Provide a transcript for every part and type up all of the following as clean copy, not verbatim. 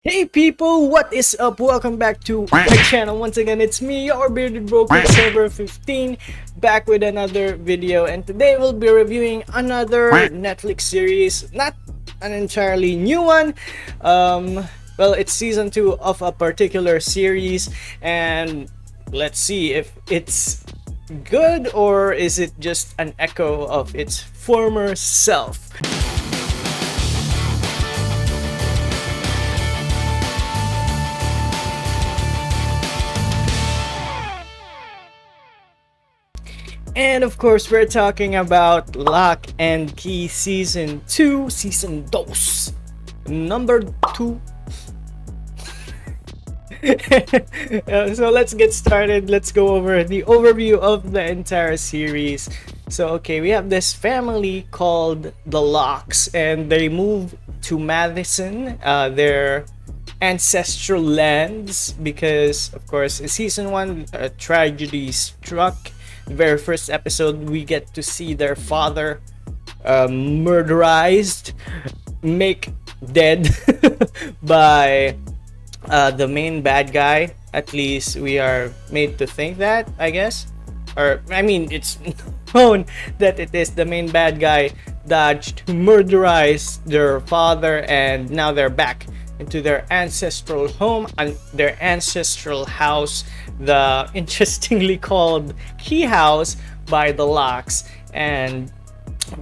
Hey people, what is up? Welcome back to my channel. Once again, it's me, your bearded bro, QuickSilver 15, back with another video. And today we'll be reviewing another Netflix series, not an entirely new one. Well, it's season 2 of a particular series, and let's see if it's good or is it just an echo of its former self. And of course, we're talking about Locke and Key Season 2, Season 2, number 2. So let's get started. Let's go over the overview of the entire series. So, okay, we have this family called the Lockes, and they move to Matheson, their ancestral lands, because, of course, in Season 1, a tragedy struck. Very first episode, we get to see their father murderized, make dead by the main bad guy. At least we are made to think that, I guess. Or, I mean, it's known that it is the main bad guy dodged to murderize their father, and now they're back into their ancestral home and their ancestral house, the interestingly called Keyhouse by the Lockes, and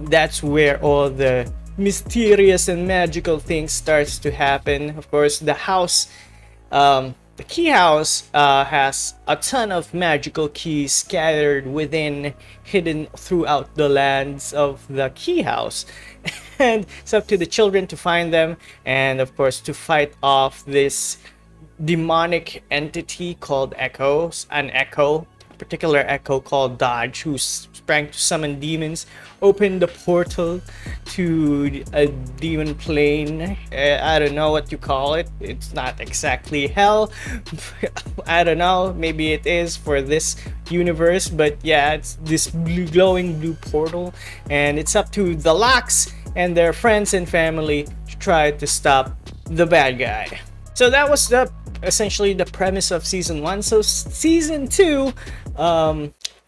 that's where all the mysterious and magical things starts to happen. Of course, the house, the key house, has a ton of magical keys scattered within, hidden throughout the lands of the key house. And it's up to the children to find them, and of course to fight off this demonic entity called Echoes, an echo, particular echo called Dodge, who sprang to summon demons, opened the portal to a demon plane. I don't know what you call it. It's not exactly hell. I don't know. Maybe it is for this universe, but yeah, it's this glowing blue portal, and it's up to the Lockes and their friends and family to try to stop the bad guy. So that was essentially the premise of Season 1. So Season 2,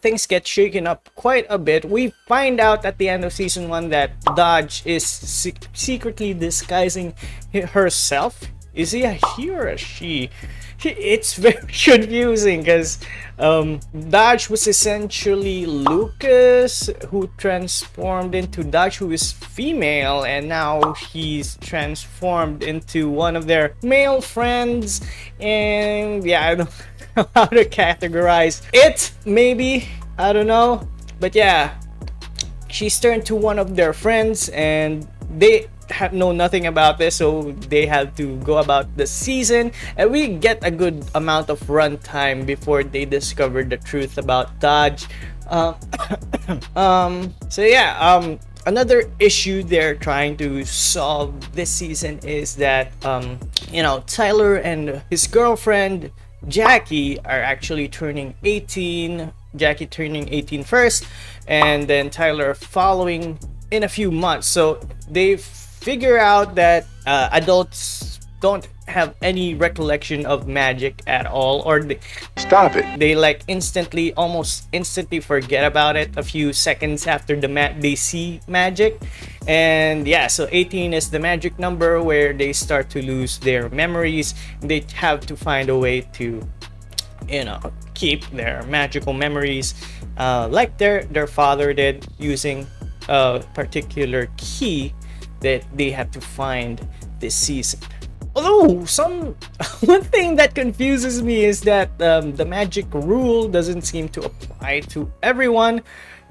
things get shaken up quite a bit. We find out at the end of Season 1 that Dodge is secretly disguising herself. Is he a he or a she? It's very confusing because Dodge was essentially Lucas, who transformed into Dodge, who is female, and now he's transformed into one of their male friends. And yeah, I don't know how to categorize it. Maybe, I don't know, but yeah, she's turned to one of their friends, and they know nothing about this, so they have to go about the season, and we get a good amount of runtime before they discover the truth about Dodge. So yeah, another issue they're trying to solve this season is that Tyler and his girlfriend Jackie are actually turning 18. Jackie turning 18 first, and then Tyler following in a few months. So they figure out that adults don't have any recollection of magic at all, or they like almost instantly forget about it a few seconds after they see magic. And yeah, so 18 is the magic number where they start to lose their memories. They have to find a way to keep their magical memories, like their father did, using a particular key that they have to find this season. Although one thing that confuses me is that the magic rule doesn't seem to apply to everyone,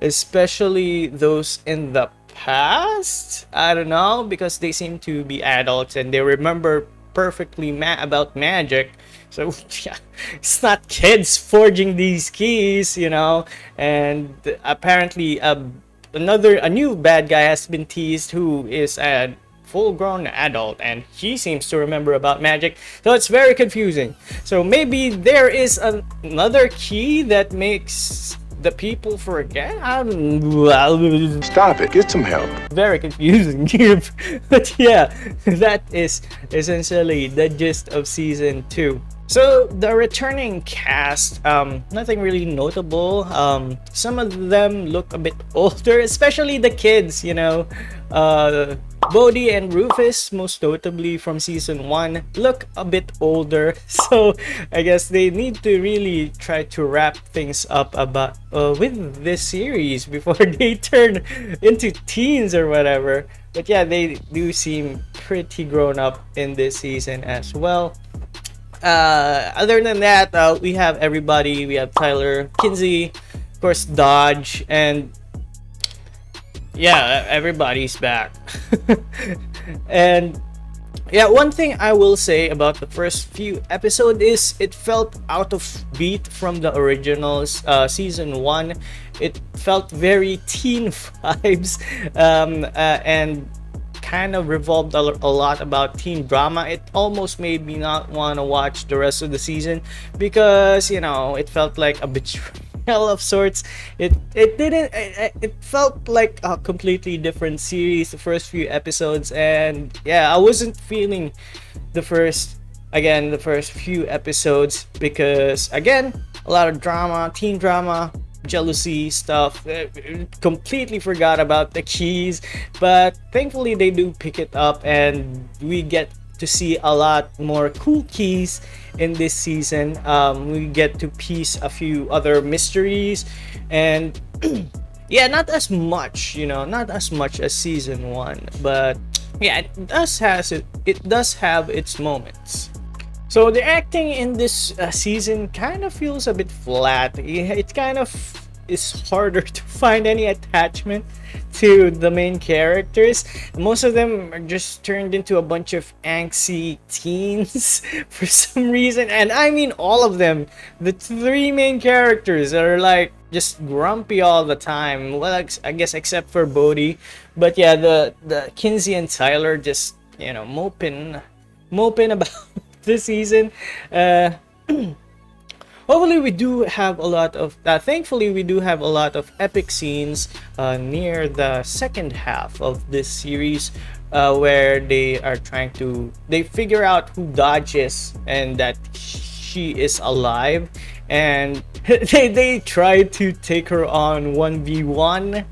especially those in the past. I don't know, because they seem to be adults and they remember perfectly about magic. So yeah, it's not kids forging these keys, and apparently a new bad guy has been teased, who is a full-grown adult, and he seems to remember about magic. So it's very confusing. So maybe there is another key that makes the people forget? Stop it. Get some help. Very confusing. But yeah, that is essentially the gist of season 2. So the returning cast, nothing really notable. Some of them look a bit older, especially the kids, Bode and Rufus, most notably from season 1, look a bit older. So I guess they need to really try to wrap things up about with this series before they turn into teens or whatever. But yeah, they do seem pretty grown up in this season as well. Other than that, we have everybody. We have Tyler, Kinsey, of course, Dodge, and yeah, everybody's back. And yeah, one thing I will say about the first few episodes is it felt out of beat from the originals. Season 1, it felt very teen vibes, and kind of revolved a lot about teen drama. It almost made me not want to watch the rest of the season because it felt like a betrayal of sorts. It felt like a completely different series the first few episodes, and yeah, I wasn't feeling the first few episodes because again, a lot of drama, teen drama, jealousy stuff. Completely forgot about the keys, but thankfully they do pick it up and we get to see a lot more cool keys in this season. We get to piece a few other mysteries, and yeah, not as much as season 1, but yeah, it does have its moments. So the acting in this season kind of feels a bit flat. It kind of is harder to find any attachment to the main characters. Most of them are just turned into a bunch of angsty teens for some reason. And I mean all of them. The 3 main characters are like just grumpy all the time. Well, I guess except for Bode. But yeah, the Kinsey and Tyler just, moping about this season. Hopefully we do have a lot of thankfully we do have a lot of epic scenes near the second half of this series, where they figure out who Dodge is and that she is alive, and they try to take her on 1v1,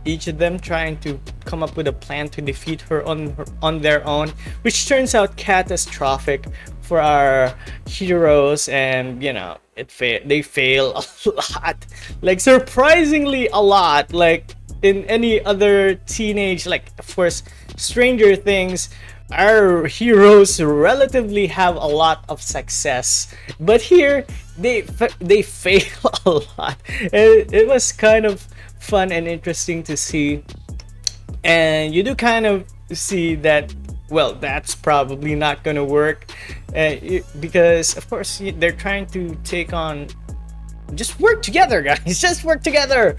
each of them trying to come up with a plan to defeat her on their own, which turns out catastrophic for our heroes, and they fail a lot, like surprisingly a lot. Like in any other teenage, like of course Stranger Things, our heroes relatively have a lot of success, but here they fail a lot. It was kind of fun and interesting to see, and you do kind of see that, well, that's probably not gonna work, because of course they're trying to take on, just work together, guys, just work together.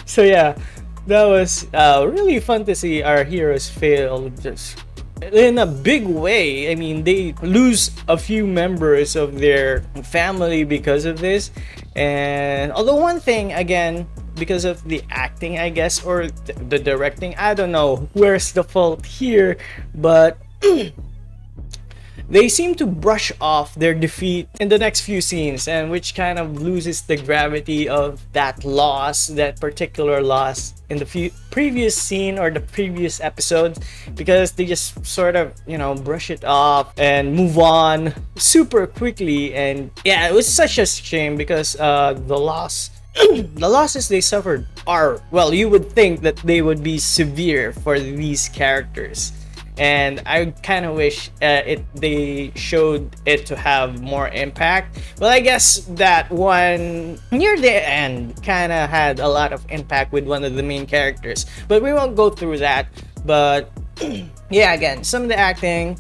So yeah, that was really fun to see our heroes fail just in a big way. I mean, they lose a few members of their family because of this. And although one thing, again, because of the acting, I guess, or the directing, I don't know where's the fault here, but they seem to brush off their defeat in the next few scenes, and which kind of loses the gravity of that particular loss in the previous scene or the previous episode, because they just sort of brush it off and move on super quickly. And yeah, it was such a shame because the losses they suffered are, well, you would think that they would be severe for these characters, and I kind of wish they showed it to have more impact. Well, I guess that one near the end kind of had a lot of impact with one of the main characters, but we won't go through that. But yeah, again, some of the acting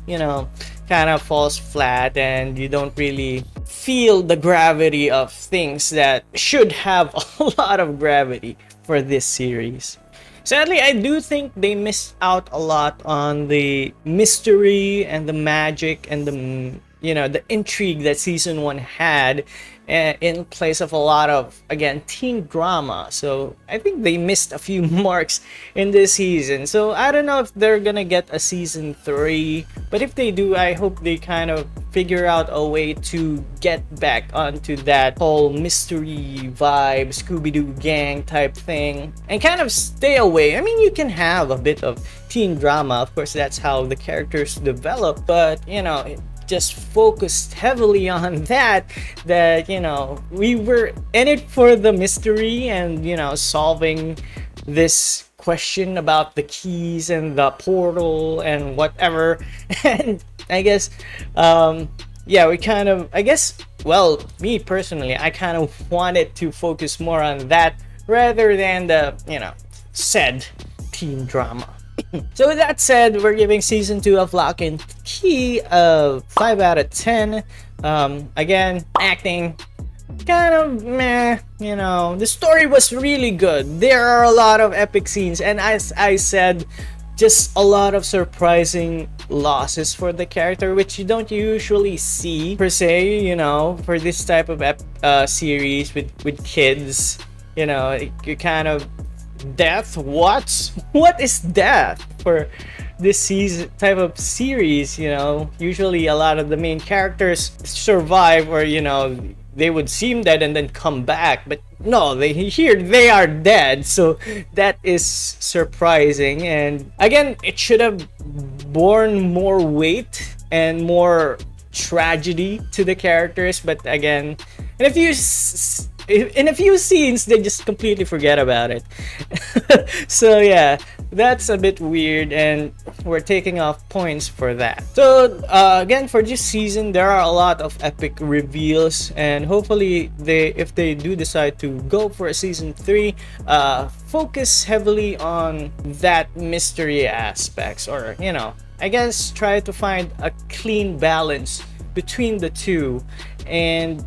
kind of falls flat, and you don't really feel the gravity of things that should have a lot of gravity for this series. Sadly, I do think they missed out a lot on the mystery and the magic and the you know, the intrigue that season 1 had, in place of a lot of, again, teen drama. So I think they missed a few marks in this season. So I don't know if they're gonna get a season 3, but if they do, I hope they kind of figure out a way to get back onto that whole mystery vibe, Scooby-Doo gang type thing, and kind of stay away. I mean, you can have a bit of teen drama, of course, that's how the characters develop, but you know, it just focused heavily on that, you know, we were in it for the mystery and, you know, solving this question about the keys and the portal and whatever. And I guess yeah, we kind of, I guess, well, me personally, I kind of wanted to focus more on that rather than the, you know, said teen drama. So with that said, we're giving season 2 of Locke and Key a 5 out of 10. Again, acting kind of meh, you know. The story was really good. There are a lot of epic scenes, and as I said, just a lot of surprising losses for the character, which you don't usually see per se, you know, for this type of series with kids. You know, you kind of death. What is death for this season type of series? You know, usually a lot of the main characters survive, or you know, they would seem dead and then come back, but no, they are dead. So that is surprising, and again, it should have borne more weight and more tragedy to the characters, but again, in a few scenes they just completely forget about it. So yeah, that's a bit weird, and we're taking off points for that. So again, for this season there are a lot of epic reveals, and hopefully if they do decide to go for a season 3, focus heavily on that mystery aspects, or you know, I guess try to find a clean balance between the two. And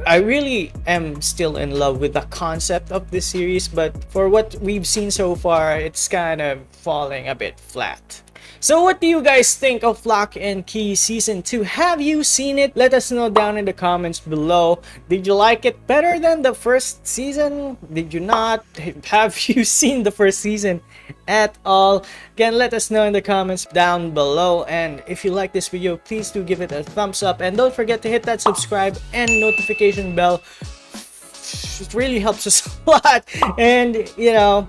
I really am still in love with the concept of this series, but for what we've seen so far, it's kind of falling a bit flat. So what do you guys think of Locke and Key Season 2? Have you seen it? Let us know down in the comments below. Did you like it better than the first season? Did you not? Have you seen the first season at all? Again, let us know in the comments down below. And if you like this video, please do give it a thumbs up. And don't forget to hit that subscribe and notification bell. It really helps us a lot. And, you know...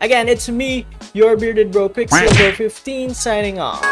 Again, it's me, your bearded bro, QuickSilver 15, signing off.